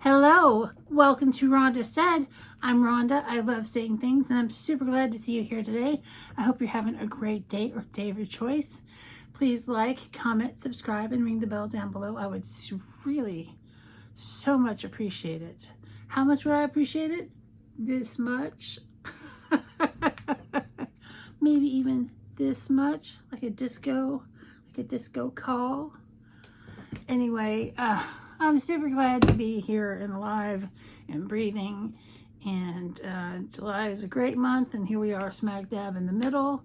Hello, welcome to Rhonda Said. I'm Rhonda. I love saying things, and I'm super glad to see you here today. I hope you're having a great day or day of your choice. Please like, comment, subscribe, and ring the bell down below. I would really so much appreciate it. How much would I appreciate it? This much. Maybe even this much, like a disco call. Anyway, I'm super glad to be here and alive and breathing. And July is a great month, and here we are smack dab in the middle.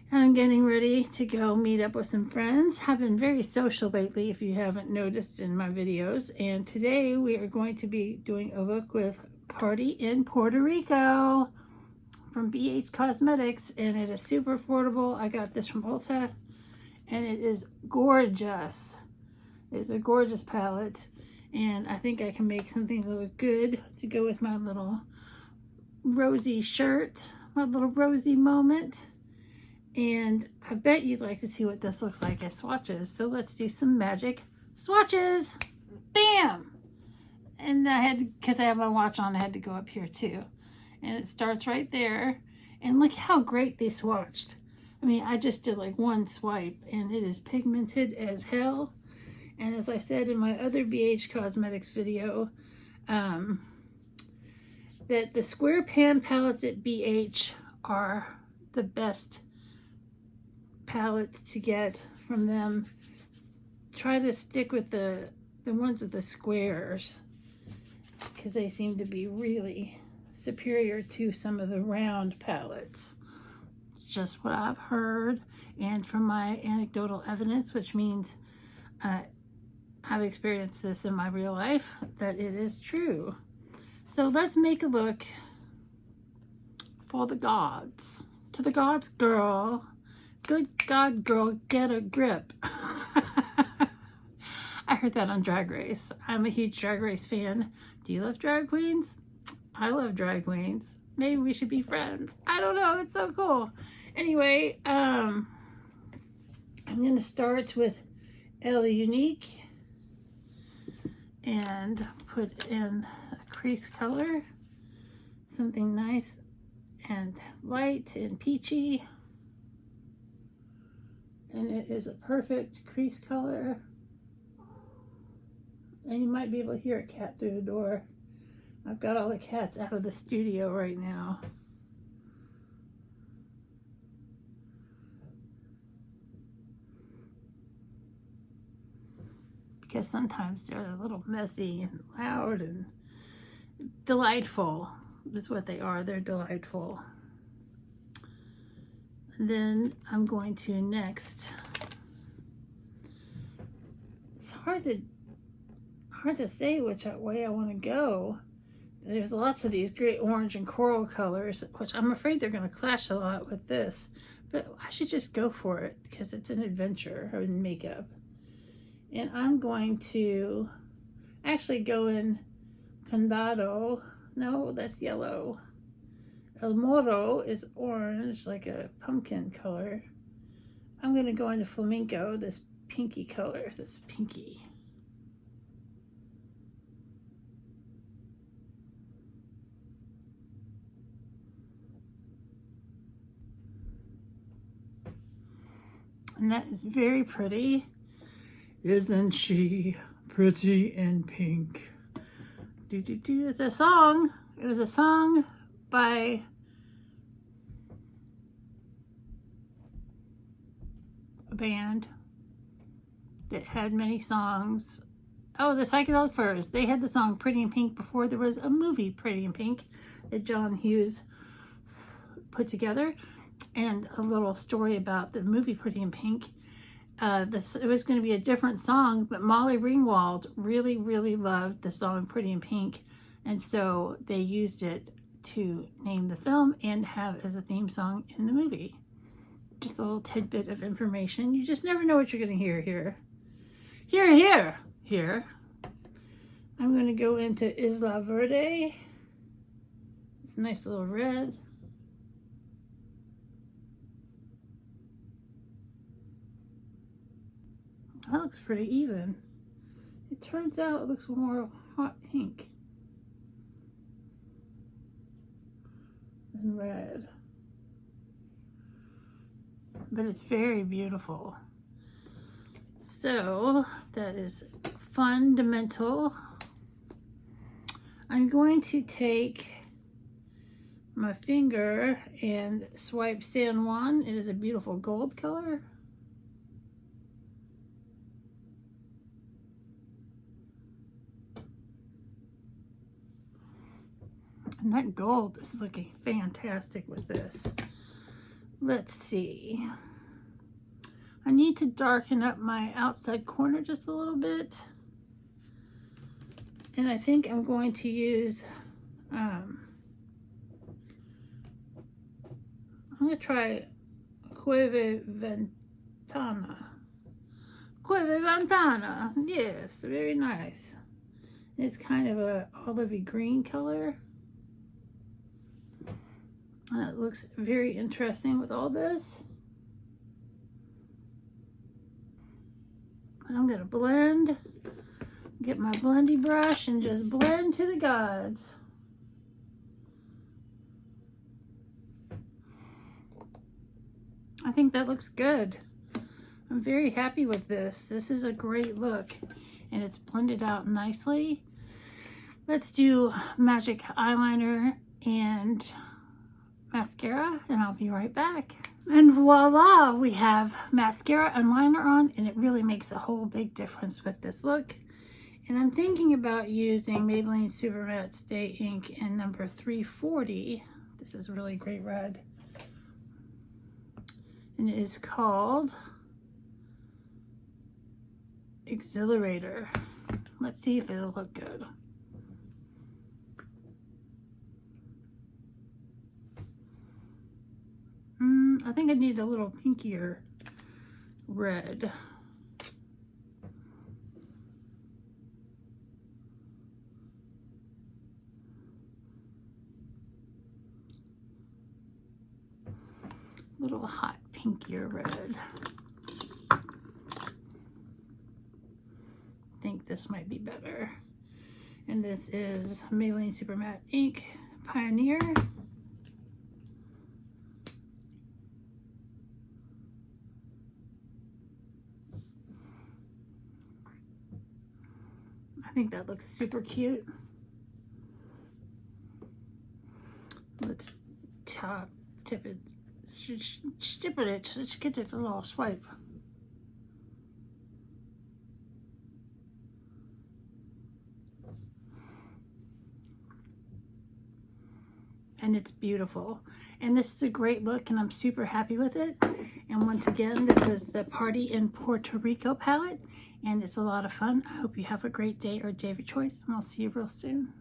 I'm getting ready to go meet up with some friends. Have been very social lately, if you haven't noticed in my videos. And today we are going to be doing a look with Party in Puerto Rico from BH Cosmetics, and it is super affordable. I got this from Ulta, and it is gorgeous. It's a gorgeous palette, and I think I can make something look good to go with my little rosy shirt, my little rosy moment. And I bet you'd like to see what this looks like at Swatches. So let's do some magic swatches. Bam! And I had, because I have my watch on, I had to go up here too. And it starts right there. And look how great they swatched. I mean, I just did like one swipe, and it is pigmented as hell. And as I said in my other BH Cosmetics video, that the square pan palettes at BH are the best palettes to get from them. Try to stick with the ones with the squares, because they seem to be really superior to some of the round palettes. It's just what I've heard, and from my anecdotal evidence, which means I've experienced this in my real life, that it is true. So let's make a look for the gods. To the gods, girl. Good God, girl, get a grip. I heard that on Drag Race. I'm a huge Drag Race fan. Do you love drag queens? I love drag queens. Maybe we should be friends. I don't know. It's so cool. Anyway, I'm going to start with El Unique and put in a crease color, something nice and light and peachy. And it is a perfect crease color. And you might be able to hear a cat through the door. I've got all the cats out of the studio right now. Because sometimes they're a little messy and loud and delightful. That's what they are. They're delightful. And then I'm going to next. It's hard to say which way I want to go. There's lots of these great orange and coral colors, which I'm afraid they're going to clash a lot with this. But I should just go for it because it's an adventure in makeup. And I'm going to actually go in Condado. No, that's yellow. El Moro is orange, like a pumpkin color. I'm going to go into Flamenco, this pinky color, this pinky. And that is very pretty. Isn't she pretty in pink? It's a song. It was a song by a band that had many songs. Oh, the Psychedelic Furs. They had the song Pretty in Pink before there was a movie Pretty in Pink that John Hughes put together. And a little story about the movie Pretty in Pink. It was going to be a different song, but Molly Ringwald really, really loved the song Pretty in Pink. And so they used it to name the film and have as a theme song in the movie. Just a little tidbit of information. You just never know what you're going to hear here. Here. I'm going to go into Isla Verde. It's a nice little red. That looks pretty even. It turns out it looks more hot pink and red. But it's very beautiful. So that is fundamental. I'm going to take my finger and swipe San Juan. It is a beautiful gold color. And that gold is looking fantastic with this. Let's see. I need to darken up my outside corner just a little bit. And I think I'm going to use, I'm going to try Cueve Ventana. Cueve Ventana, yes, very nice. It's kind of a olivey green color. It looks very interesting with all this. I'm going to blend, get my blendy brush and just blend to the gods. I think that looks good. I'm very happy with this. This is a great look and it's blended out nicely. Let's do magic eyeliner and mascara and I'll be right back. And voila, we have mascara and liner on, and it really makes a whole big difference with this look. And I'm thinking about using Maybelline Super Matte Stay Ink in number 340. This is a really great red. And it is called Exhilarator. Let's see if it'll look good. I think I need a little pinkier red. Little hot pinkier red. I think this might be better. And this is Maybelline Super Matte Ink Pioneer. I think that looks super cute. Let's tip it, stipple it, let's get it a little swipe. And it's beautiful. And this is a great look and I'm super happy with it. And once again, this is the Party in Puerto Rico palette. And it's a lot of fun. I hope you have a great day or day of your choice. And I'll see you real soon.